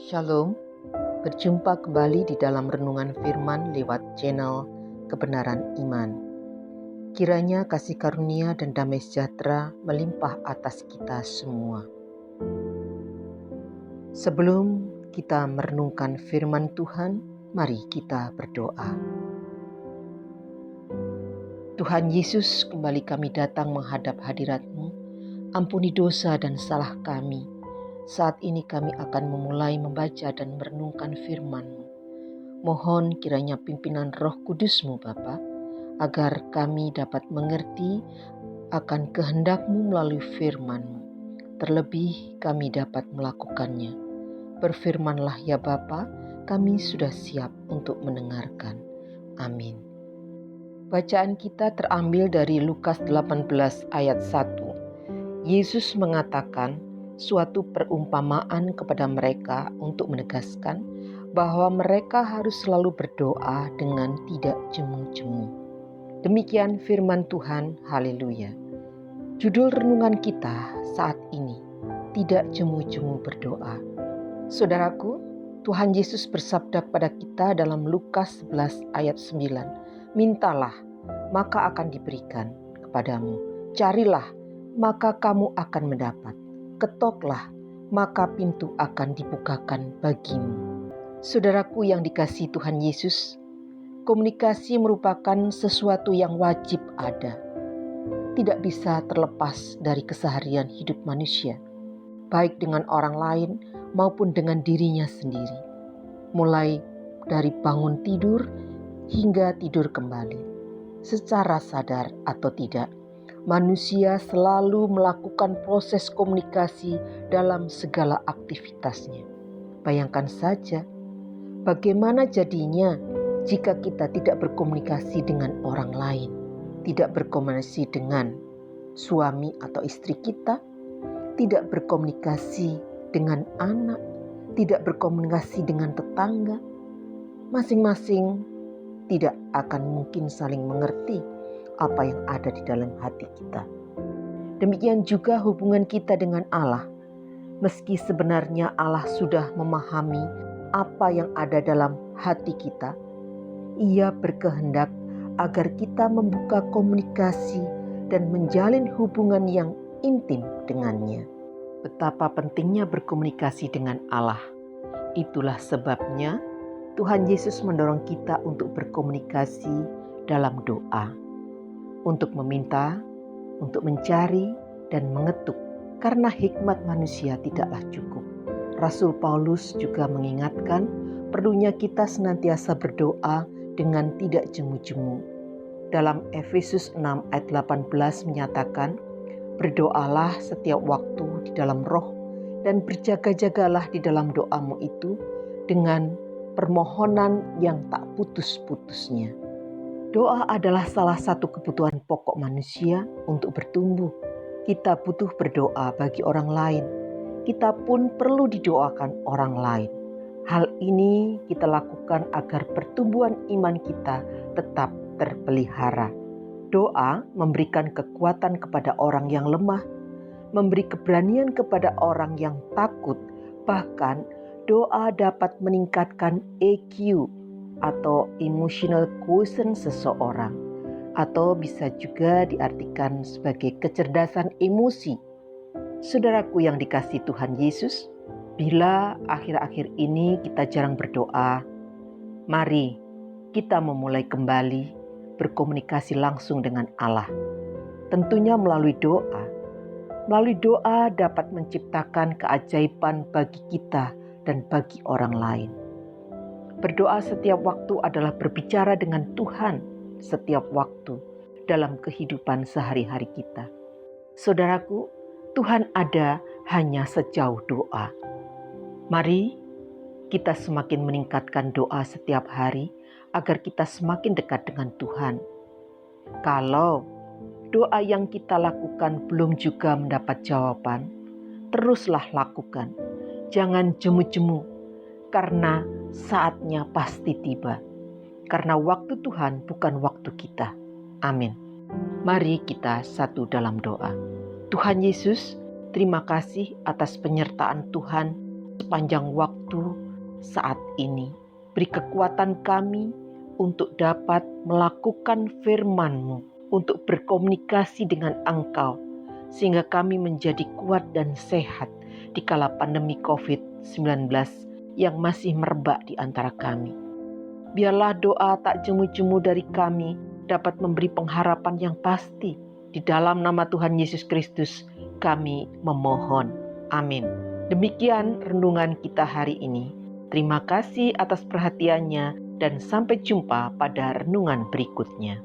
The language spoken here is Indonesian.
Shalom, berjumpa kembali di dalam renungan firman lewat channel Kebenaran Iman. Kiranya kasih karunia dan damai sejahtera melimpah atas kita semua. Sebelum kita merenungkan firman Tuhan, mari kita berdoa. Tuhan Yesus, kembali kami datang menghadap hadirat-Mu. Ampuni dosa dan salah kami. Saat ini kami akan memulai membaca dan merenungkan firman-Mu. Mohon kiranya pimpinan Roh Kudus-Mu Bapa, agar kami dapat mengerti akan kehendak-Mu melalui firman-Mu. Terlebih kami dapat melakukannya. Berfirmanlah ya Bapa, kami sudah siap untuk mendengarkan. Amin. Bacaan kita terambil dari Lukas 18 ayat 1. Yesus mengatakan suatu perumpamaan kepada mereka untuk menegaskan bahwa mereka harus selalu berdoa dengan tidak jemu-jemu. Demikian firman Tuhan, haleluya. Judul renungan kita saat ini, tidak jemu-jemu berdoa. Saudaraku, Tuhan Yesus bersabda kepada kita dalam Lukas 11 ayat 9, mintalah, maka akan diberikan kepadamu. Carilah, maka kamu akan mendapat. Ketoklah, maka pintu akan dibukakan bagimu. Saudaraku yang dikasihi Tuhan Yesus, komunikasi merupakan sesuatu yang wajib ada. Tidak bisa terlepas dari keseharian hidup manusia, baik dengan orang lain maupun dengan dirinya sendiri. Mulai dari bangun tidur hingga tidur kembali, secara sadar atau tidak, manusia selalu melakukan proses komunikasi dalam segala aktivitasnya. Bayangkan saja, bagaimana jadinya jika kita tidak berkomunikasi dengan orang lain, tidak berkomunikasi dengan suami atau istri kita, tidak berkomunikasi dengan anak, tidak berkomunikasi dengan tetangga. Masing-masing tidak akan mungkin saling mengerti apa yang ada di dalam hati kita. Demikian juga hubungan kita dengan Allah. Meski sebenarnya Allah sudah memahami apa yang ada dalam hati kita, Ia berkehendak agar kita membuka komunikasi dan menjalin hubungan yang intim dengannya. Betapa pentingnya berkomunikasi dengan Allah. Itulah sebabnya Tuhan Yesus mendorong kita untuk berkomunikasi dalam doa, untuk meminta, untuk mencari, dan mengetuk, karena hikmat manusia tidaklah cukup. Rasul Paulus juga mengingatkan perlunya kita senantiasa berdoa dengan tidak jemu-jemu. Dalam Efesus 6 ayat 18 menyatakan, berdoalah setiap waktu di dalam roh dan berjaga-jagalah di dalam doamu itu dengan permohonan yang tak putus-putusnya. Doa adalah salah satu kebutuhan pokok manusia untuk bertumbuh. Kita butuh berdoa bagi orang lain. Kita pun perlu didoakan orang lain. Hal ini kita lakukan agar pertumbuhan iman kita tetap terpelihara. Doa memberikan kekuatan kepada orang yang lemah, memberi keberanian kepada orang yang takut. Bahkan doa dapat meningkatkan EQ atau emotional quotient seseorang, atau bisa juga diartikan sebagai kecerdasan emosi. Saudaraku yang dikasihi Tuhan Yesus, bila akhir-akhir ini kita jarang berdoa, mari kita memulai kembali berkomunikasi langsung dengan Allah. Tentunya melalui doa. Melalui doa dapat menciptakan keajaiban bagi kita dan bagi orang lain. Berdoa setiap waktu adalah berbicara dengan Tuhan setiap waktu dalam kehidupan sehari-hari kita. Saudaraku, Tuhan ada hanya sejauh doa. Mari kita semakin meningkatkan doa setiap hari agar kita semakin dekat dengan Tuhan. Kalau doa yang kita lakukan belum juga mendapat jawaban, teruslah lakukan. Jangan jemu-jemu, karena saatnya pasti tiba. Karena waktu Tuhan bukan waktu kita. Amin. Mari kita satu dalam doa. Tuhan Yesus, terima kasih atas penyertaan Tuhan sepanjang waktu saat ini. Beri kekuatan kami untuk dapat melakukan firman-Mu, untuk berkomunikasi dengan Engkau, sehingga kami menjadi kuat dan sehat di kala pandemi COVID-19 yang masih merebak di antara kami. Biarlah doa tak jemu-jemu dari kami dapat memberi pengharapan yang pasti. Di dalam nama Tuhan Yesus Kristus kami memohon. Amin. Demikian renungan kita hari ini. Terima kasih atas perhatiannya dan sampai jumpa pada renungan berikutnya.